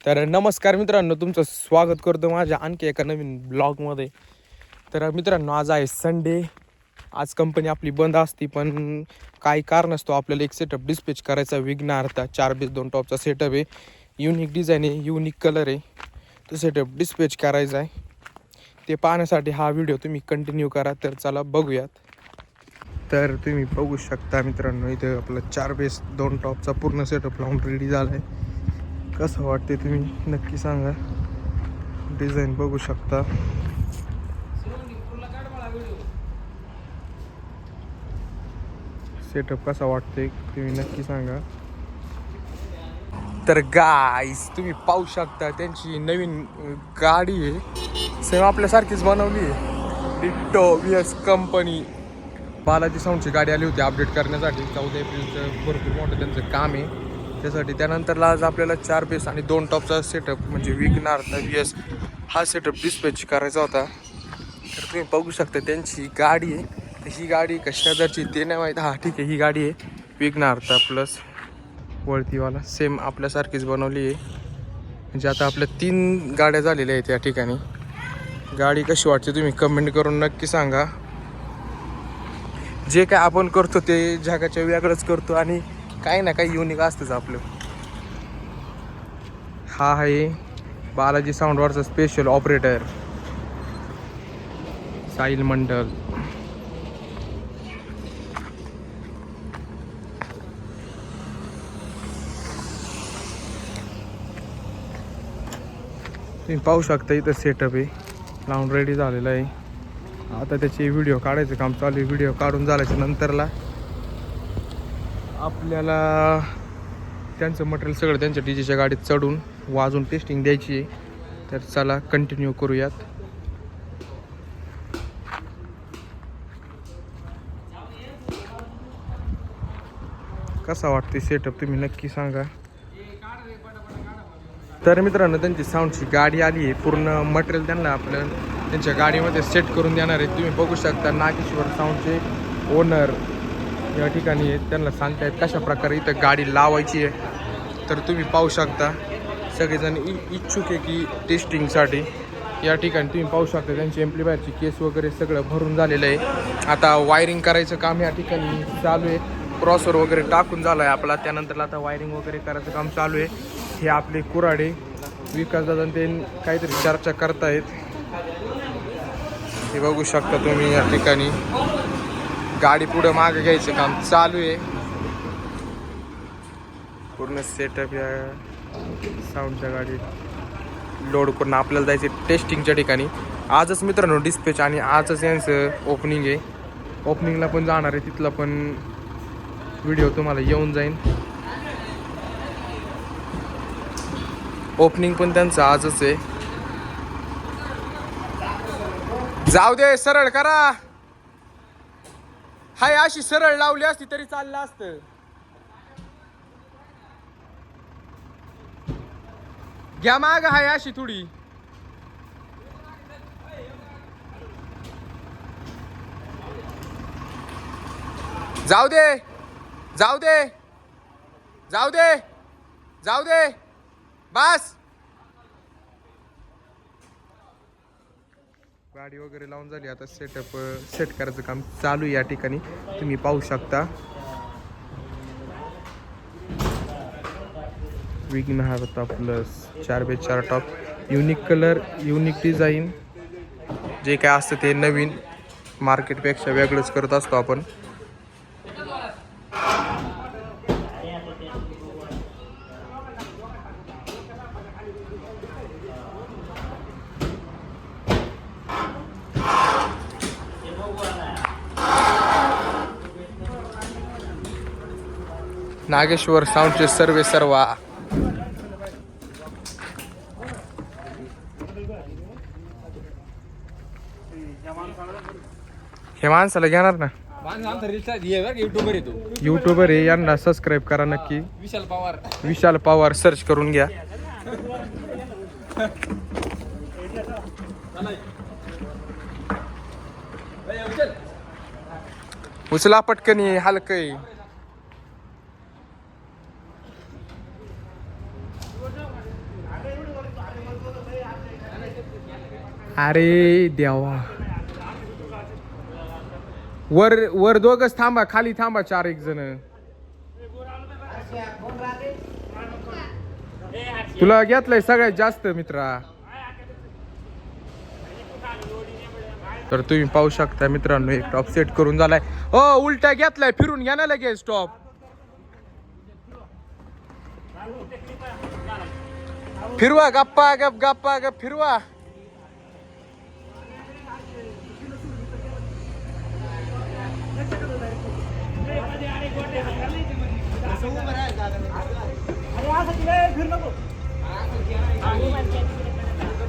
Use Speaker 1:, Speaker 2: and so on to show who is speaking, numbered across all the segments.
Speaker 1: तर नमस्कार मित्रांनो, तुमचं स्वागत करतो माझ्या आणखी एका नवीन ब्लॉगमध्ये. तर मित्रांनो, आज आहे संडे. आज कंपनी आपली बंद असती, पण काही कारण असतो आपल्याला एक सेटअप डिस्पॅच करायचा विघ्नार्था 4-2 टॉपचा सेटअप आहे. युनिक डिझाईन आहे, युनिक कलर आहे. तो सेटअप डिस्पॅच करायचा आहे. ते पाहण्यासाठी हा व्हिडिओ तुम्ही कंटिन्यू करा. तर चला बघूयात. तर तुम्ही बघू शकता मित्रांनो, इथं आपला 4-2 टॉपचा पूर्ण सेटअप लावून रेडी झाला आहे. कसं वाटते तुम्ही नक्की सांगा. डिझाईन बघू शकता. सेटअप कसा वाटते तुम्ही नक्की सांगा. तर गाईस तुम्ही पाहू शकता, त्यांची नवीन गाडी आहे, सेम आपल्यासारखीच बनवली आहे. Ditto VS company. बालाजी साऊंडची गाडी आली होती अपडेट करण्यासाठी. 14 एप्रिलचं भरपूर मोठं त्यांचं काम आहे त्यासाठी. त्यानंतरला आज आपल्याला 4 आणि 2 टॉपचा सेटअप म्हणजे विघ्नार्था VS हा सेटअप डिस्पॅच करायचा होता. तर तुम्ही बघू शकता त्यांची गाडी आहे. तर ही गाडी कशादरची ते नाही माहीत. हा ठीक आहे, ही गाडी आहे विघ्नार्था प्लस वळतीवाला, सेम आपल्यासारखीच बनवली आहे. म्हणजे आता आपल्या 3 गाड्या झालेल्या आहेत या ठिकाणी. गाडी कशी वाटते तुम्ही कमेंट करून नक्की सांगा. जे काय आपण करतो ते जगाच्या वेगळंच करतो आणि काही ना काही युनिक असतंच आपलं. हा आहे बालाजी साऊंडवरचा स्पेशल ऑपरेटर साहिल मंडल. तुम्ही पाहू शकता इथं सेटअप आहे लावून रेडी झालेला आहे. आता त्याचे व्हिडिओ काढायचं काम चालू आहे. व्हिडिओ काढून झाल्याच्या नंतरला आपल्याला त्यांचं मटेरियल सगळं त्यांच्या डीजेच्या गाडीत चढून वाजून टेस्टिंग द्यायची आहे. तर चला कंटिन्यू करूयात. कसा वाटते सेटअप तुम्ही नक्की सांगा. तर मित्रांनो, त्यांची साऊंडची गाडी आली आहे. पूर्ण मटेरियल त्यांना आपलं त्यांच्या गाडीमध्ये सेट करून देणार आहे. तुम्ही बघू शकता नागेश्वर साऊंडचे ओनर या ठिकाणी आहेत. त्यांना सांगतायत कशा प्रकारे इथं गाडी लावायची आहे. तर तुम्ही पाहू शकता सगळेजण इच्छुक आहे की टेस्टिंगसाठी या ठिकाणी. तुम्ही पाहू शकता त्यांची एम्प्लिफायरची केस वगैरे सगळं भरून झालेलं आहे. आता वायरिंग करायचं काम या ठिकाणी चालू आहे. क्रॉसवर वगैरे टाकून झालं आहे आपला. त्यानंतर आता वायरिंग वगैरे करायचं काम चालू आहे. हे आपले कुऱ्हाडे विकासदादा ते काहीतरी चर्चा करतायत. हे बघू शकता तुम्ही या ठिकाणी गाडी पुढं मागे घ्यायचं काम चालू आहे. पूर्ण सेटअप या साऊंडच्या गाडीत लोड करून आपल्याला जायचं टेस्टिंगच्या ठिकाणी. आजच मित्रांनो डिस्पॅच आणि आजच यांचं ओपनिंग आहे. ओपनिंगला पण जाणार आहे, तिथला पण व्हिडिओ तुम्हाला येऊन जाईल. ओपनिंग पण त्यांचं आजच आहे. जाऊ दे, सरळ करा. हाय अशी सरळ लावली असती तरी चाललं असतं. घ्या माग हाय अशी थोडी. जाऊ दे, जाऊ दे, जाऊ दे, जाऊ दे, बस. गाडी वगैरे लावून झाली. आता सेटअप सेट करायचं काम चालू या ठिकाणी तुम्ही पाहू शकता. विघ्नहर्ता plus 4x4 top, unique colour, unique design. जे काय असतं ते नवीन मार्केटपेक्षा वेगळंच करत असतो आपण. नागेश्वर साऊंडचे सर्वा. हे माणसाला घेणार ना, युट्यूबर आहे, यांना सबस्क्राईब करा नक्की. विशाल पवार सर्च करून घ्या. उचला पटकनी, हलकय. अरे देवा, वर वर दोघच थांबा, खाली थांबा 4-1 जण. तुला घेतलंय सगळ्यात जास्त मित्रा. तर तुम्ही पाहू शकता मित्रांनो, एक टॉप सेट करून झालाय. हो उलटा घेतलाय, फिरून घ्या ना लगेच टॉप. फिरवा, गप्पा गप गप्पा गप फिरवा.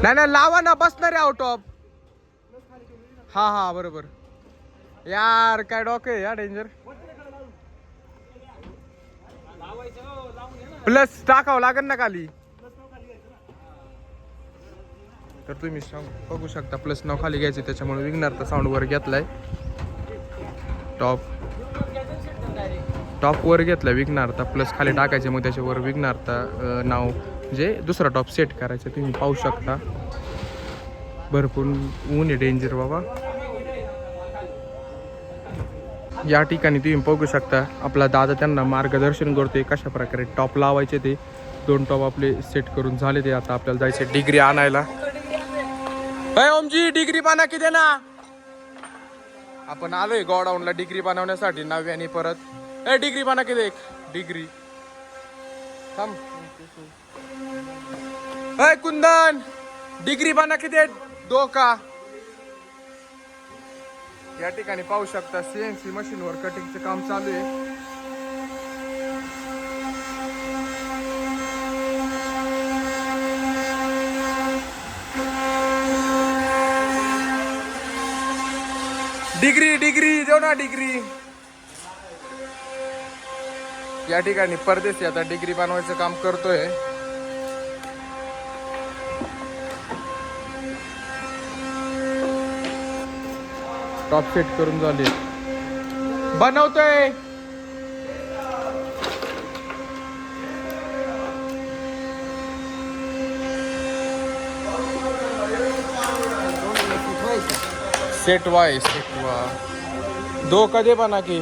Speaker 1: नाही नाही लावा ना, बसणार आहे आउट ऑफ. हा हा बरोबर. यार काय डॉक आहे या, डेंजर. प्लस टाकावं लागेल ना खाली. तर तुम्ही बघू शकता प्लस नाव खाली घ्यायचे, त्याच्यामुळे विघ्नार्थ साऊंड वर घेतलाय. टॉप वर घेतलाय विघ्नार्थ, प्लस खाली टाकायचे, मग त्याच्यावर विघ्नार्थ नाव म्हणजे दुसरा टॉप सेट करायचा. तुम्ही पाहू शकता भरपूर ऊन आहे, डेंजर बाबा. या ठिकाणी तुम्ही बघू शकता आपला दादा त्यांना मार्गदर्शन करतोय कशा प्रकारे टॉप लावायचे. ते 2 टॉप आपले सेट करून झाले. ते आता आपल्याला जायचे डिग्री आणायला. ओमजी डिग्री पाना किती ना, आपण आलोय गोडाऊनला डिग्री बनवण्यासाठी नव्याने परत. डिग्री पाना किती, एक डिग्री थांब. कुंदन डिग्री पाना किती, 2 का. या ठिकाणी पाहू शकता CNC मशीनवर कटिंगचं काम चालू आहे. डिग्री डिग्री देऊ ना डिग्री. या ठिकाणी परदेशी आता डिग्री बनवायचं काम करतोय. टॉप सेट करून झाले, बनवतोय. सेट वाय 2 कधी बना की.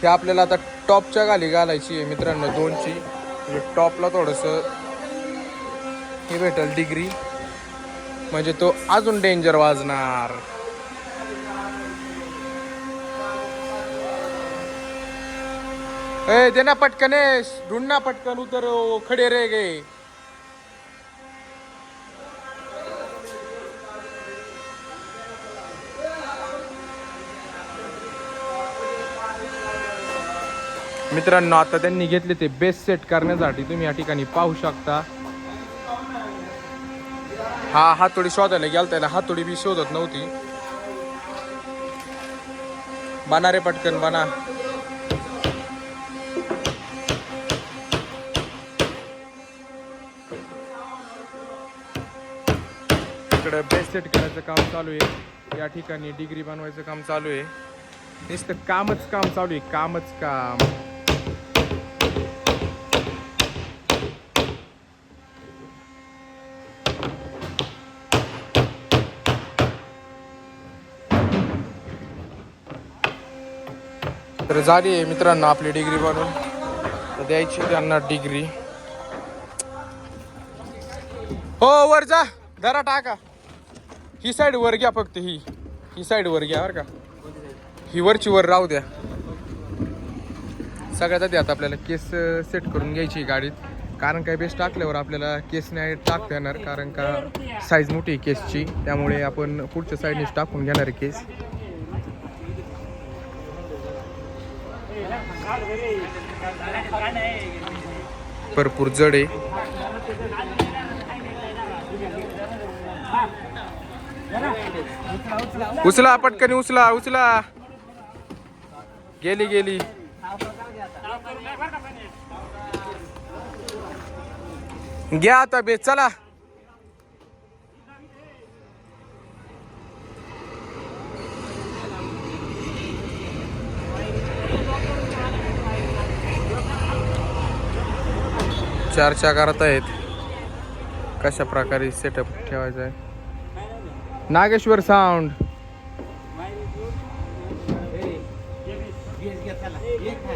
Speaker 1: हे आपल्याला आता टॉपच्या खाली घालायची आहे मित्रांनो, 2ची. म्हणजे टॉपला थोडस हे भेटल डिग्री, म्हणजे तो अजून डेंजर वाजणार. ए देना पटकनेश, ढूंढना पटकन, उतर खडे रह गए. मित्रांनो आता त्यांनी घेतले ते बेस सेट करण्यासाठी. तुम्ही या ठिकाणी पाहू शकता. हा हातोडी शोधायला गेलता ना, हातोडी बी शोधत नव्हती. बना रे पटकन बना. इकडे बेस सेट करायचं काम चालू आहे. या ठिकाणी डिग्री बनवायचं काम चालू आहे. नुसतं कामच काम चालू आहे, कामच काम. तर झाली आहे मित्रांनो आपली डिग्री बनवून. तर द्यायची त्यांना डिग्री. हो वर जा, धरा टाका. ही साईड वर घ्या फक्त, ही साईड वर घ्या बरं का. ही वरची वर राहू द्या. सगळ्यात आधी आता आपल्याला केस सेट करून घ्यायची गाडीत. कारण काय बेस टाकल्यावर आपल्याला केस नाही टाकता येणार, कारण का साईज मोठी आहे केसची. त्यामुळे आपण पुढच्या साईडनेच टाकून घेणार आहे केस. भरपूर जड आहे. उचला पटकन, उचला उचला. गेली गेली. घ्या आता बेस, चला. चर्चा करत आहेत. कशा प्रकारे सेटअप ठेवायचा आहे. नागेश्वर साऊंड.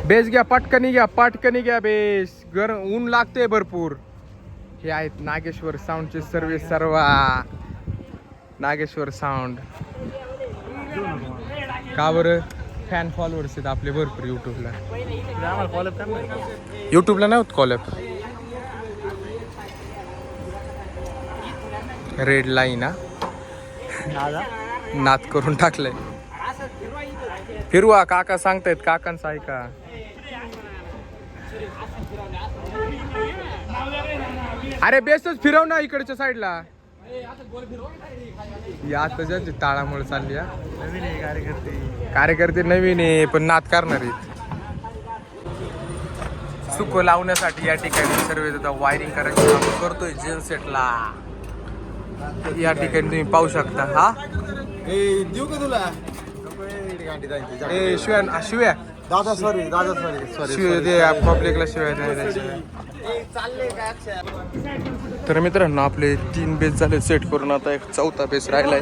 Speaker 1: बेस घ्या, पटकनी घ्या बेस. ऊन लागते भरपूर. हे आहेत नागेश्वर साऊंडचे सर्व नागेश्वर साऊंड. का बरं? फॅन फॉलोअर्स आहेत आपले भरपूर युट्यूबला. युट्यूबला नाही होत कॉलअप. रेड लाईन हा नाद करून टाकलंय. फिरवा, काका सांगतायत, काकांचं ऐका. अरे बेसच फिरव ना इकडच्या साईडला. आता ज्यांची ताळामुळे चालली हा. नवीन आहे कार्यकर्ते नवीन आहे पण नाद करणार आहेत. सुख लावण्यासाठी या ठिकाणी सर्व वायरिंग करायचं काम करतोय जेनसेटला. या ठिकाणी तुम्ही पाहू शकता. हा
Speaker 2: देऊ का तुला
Speaker 1: शिव्या
Speaker 2: दादा सॉरी
Speaker 1: शिव्या पब्लिकला शिवाय नाही. तर मित्रांनो आपले 3 बेस झाले सेट करून. आता एक 4था बेस राहिलाय,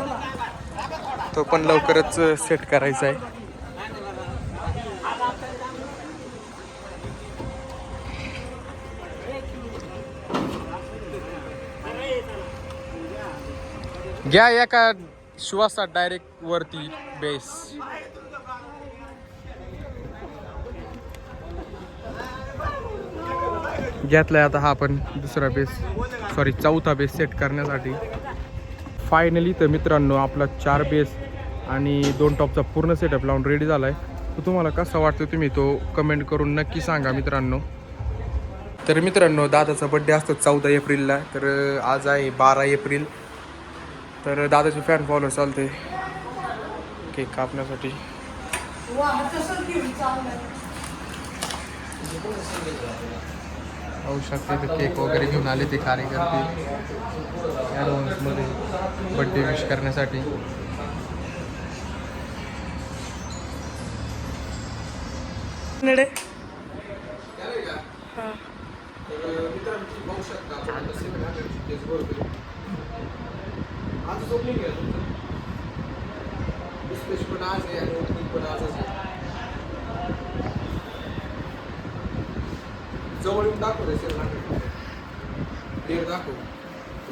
Speaker 1: तो पण लवकरच सेट करायचा आहे. घ्या एका श्वासात डायरेक्ट वरती बेस. घेतलाय आता हा पण दुसरा बेस 4था बेस सेट करण्यासाठी. फायनली तर मित्रांनो आपला 4 बेस आणि 2 टॉपचा पूर्ण सेटअप लावून रेडी झालाय. तर तुम्हाला कसा वाटतो तुम्ही तो कमेंट करून नक्की सांगा मित्रांनो. तर मित्रांनो दादाचा बड्डे असतो 14 एप्रिलला. तर आज आहे 12 एप्रिल. तर दादाचे फॅन फॉलो चालते केक कापण्यासाठी. होऊ शकते तर केक वगैरे घेऊन आले ते कार्यकर्ते ॲडव्हान्समध्ये बड्डे विश करण्यासाठी.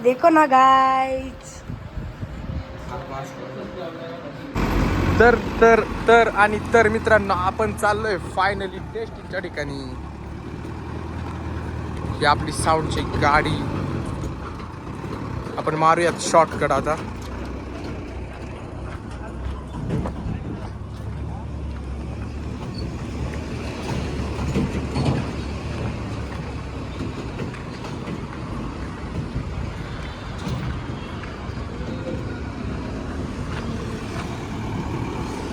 Speaker 3: देखो ना गाइस.
Speaker 1: तर मित्रांनो आपण चाललोय फायनली टेस्टिंगच्या ठिकाणी. ही आपली साऊंडची गाडी. आपण मारूयात शॉर्टकट आता.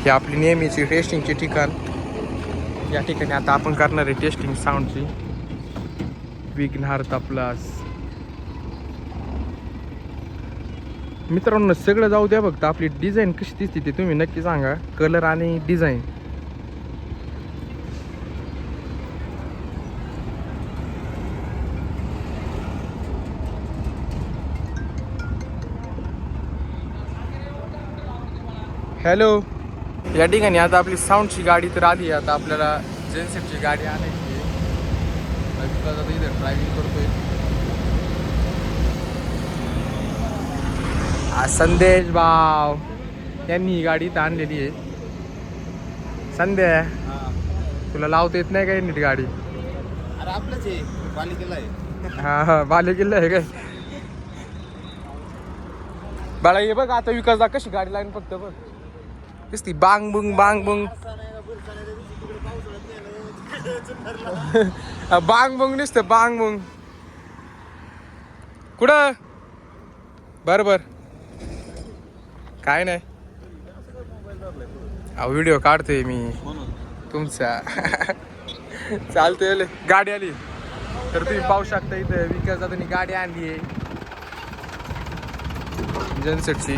Speaker 1: ही आपली नेहमीची टेस्टिंगची ठिकाण. या ठिकाणी आता आपण करणार आहे टेस्टिंग साऊंडची. विघ्नहर्ता प्लस. मित्रांनो सगळं जाऊ द्या, फक्त आपली डिझाईन कशी दिसते ते तुम्ही नक्की सांगा. कलर आणि डिझाईन. हॅलो. या ठिकाणी आता आपली साऊंडची गाडी तर आली. आता आपल्याला जेनसेटची गाडी आणायची आहे. आता इथं ड्रायव्हिंग करतोय. संदेश भाव यांनी ही गाडी इथं आणलेली आहे. संध्या तुला लावता येत नाही काय नीट गाडी?
Speaker 2: अरे आपलंच आहे, बालेकिल्ला आहे.
Speaker 1: हा बालेकिल्ला आहे काय? बाळा ये बघ आता विकासदा कशी गाडी लागेल फक्त बघ. ती बांग बुंग बांग बुंग बांग बुंग नुसतं बांग बुंग. कुठं? बर काय नाही. व्हिडिओ काढतोय मी तुमचा. चालतंय. गाडी आली तर तुम्ही पाहू शकता इथं विकास दादानी गाडी आणली आहे जनसेटची.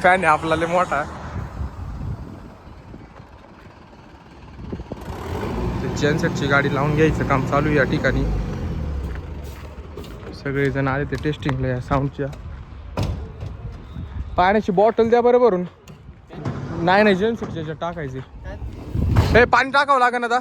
Speaker 1: फॅन आहे आपला लय मोठा. जेनसेटची गाडी लावून घ्यायचं काम चालू आहे या ठिकाणी. सगळेजण आले ते टेस्टिंगला या साऊंडच्या. पाण्याची बॉटल द्या बरं भरून. नाही जेनसेटच्या याच्यात टाकायचे. हे पाणी टाकावं लागेल आता.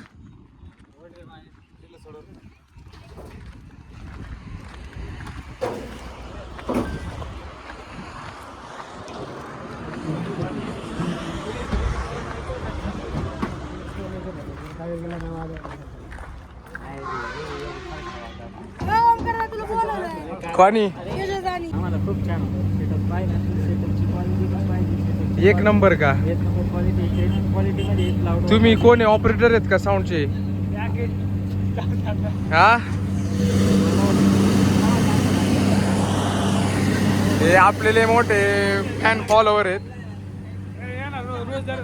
Speaker 1: कोणी
Speaker 4: आम्हाला खूप छान सेटअप पाहिजे. सेटअपची क्वालिटी पण पाहिजे.
Speaker 1: एक नंबर का?
Speaker 4: एक नंबर क्वालिटीमध्ये एक लावून.
Speaker 1: तुम्ही कोण आहे? ऑपरेटर आहेत का साऊंडचे? हा, हे आपलेले मोठे फॅन फॉलोवर आहेत.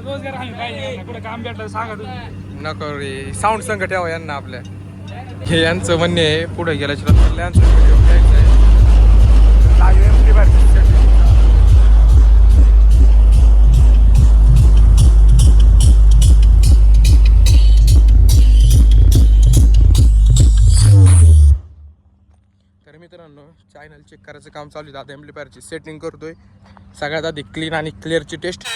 Speaker 4: रोजगार आम्ही पाहिजे. कुठे काम भेटलं सांगा तुम्ही.
Speaker 1: नको रे, साऊंड संकट ठेवा यांना आपल्या. हे यांचं म्हणणे आहे पुढे गेल्याच्या नंतर यांचा व्हिडिओ घ्यायचा आहे. लाईव्ह एमटी भरती. तर मित्रांनो, चॅनल चेक करायचं काम चालू आहे. आता एम्प्लिफायरची सेटिंग करतोय. सगळ्यात आधी क्लीन आणि क्लिअरची टेस्ट.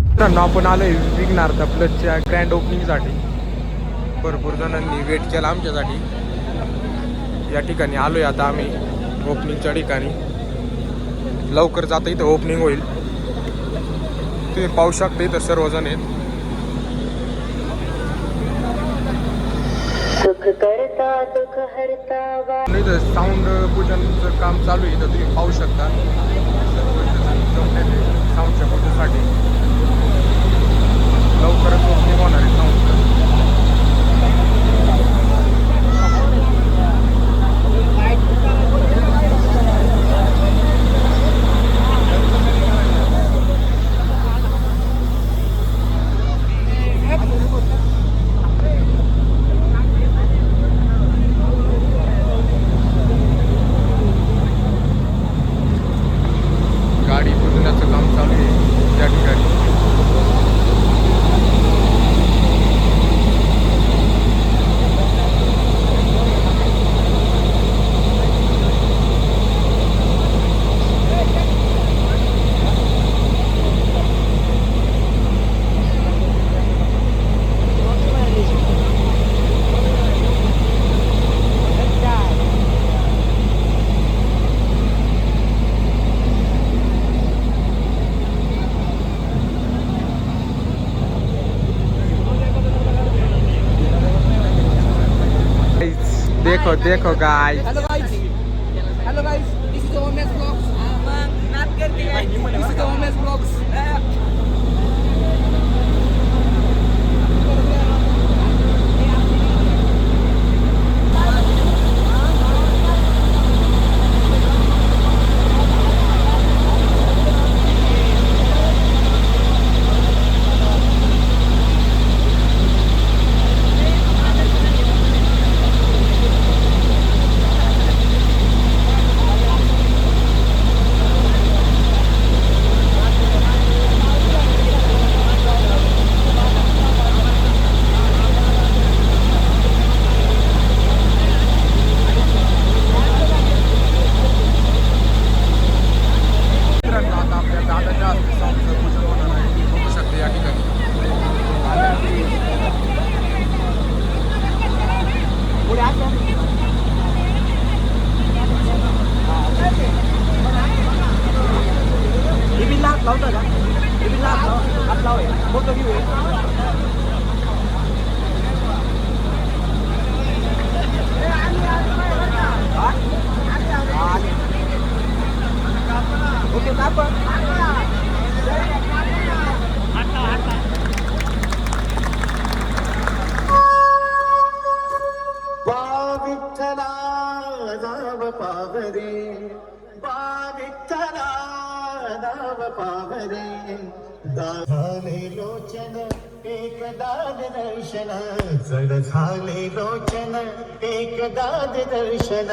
Speaker 1: मित्रांनो, आपण आलोय विघ्नार्थ प्लसच्या ग्रँड ओपनिंगसाठी. भरपूर जणांनी वेट केला आमच्यासाठी. या ठिकाणी आलोय आता आम्ही ओपनिंगच्या ठिकाणी. लवकर जाता इथं ओपनिंग होईल. तुम्ही पाहू शकता इथं सर्वजण आहेत. इथं साऊंड पूजनचं काम चालू आहे. इथं तुम्ही पाहू शकता साऊंडच्या पूजेसाठी. लवकरच ओपनिंग होणार आहे साऊंडचं. गाडी पुजण्याचं काम चालू आहे त्या ठिकाणी. देखो guys.
Speaker 4: Hello guys, this is the Omes Vlogs. This is the Omes Vlogs. लावता का हात लाव मोठं घेऊ ओके कापा
Speaker 2: विठ्ठला नाव पावरे बा विठ्ठला नाव पावरे झाले लोचन एक दाद दर्शन जड झाले लोचन एक दाद दर्शन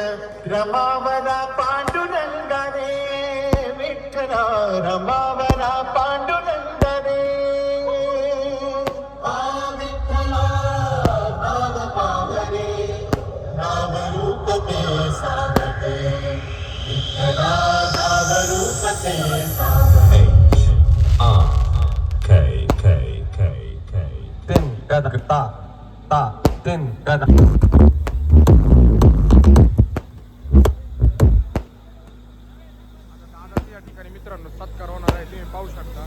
Speaker 2: रमावरा पांडुरंगा रे विठ्ठला रमावरा पांडुरंगा रे बा विठ्ठला नाव पावरे नाम रूप ते साधते विठ्ठला नाम रूप ते साधते
Speaker 5: Tin gada ta ta tin gada.
Speaker 1: दादाच्या या ठिकाणी मित्रांनो सत्कार होणार आहे तुम्ही पाहू शकता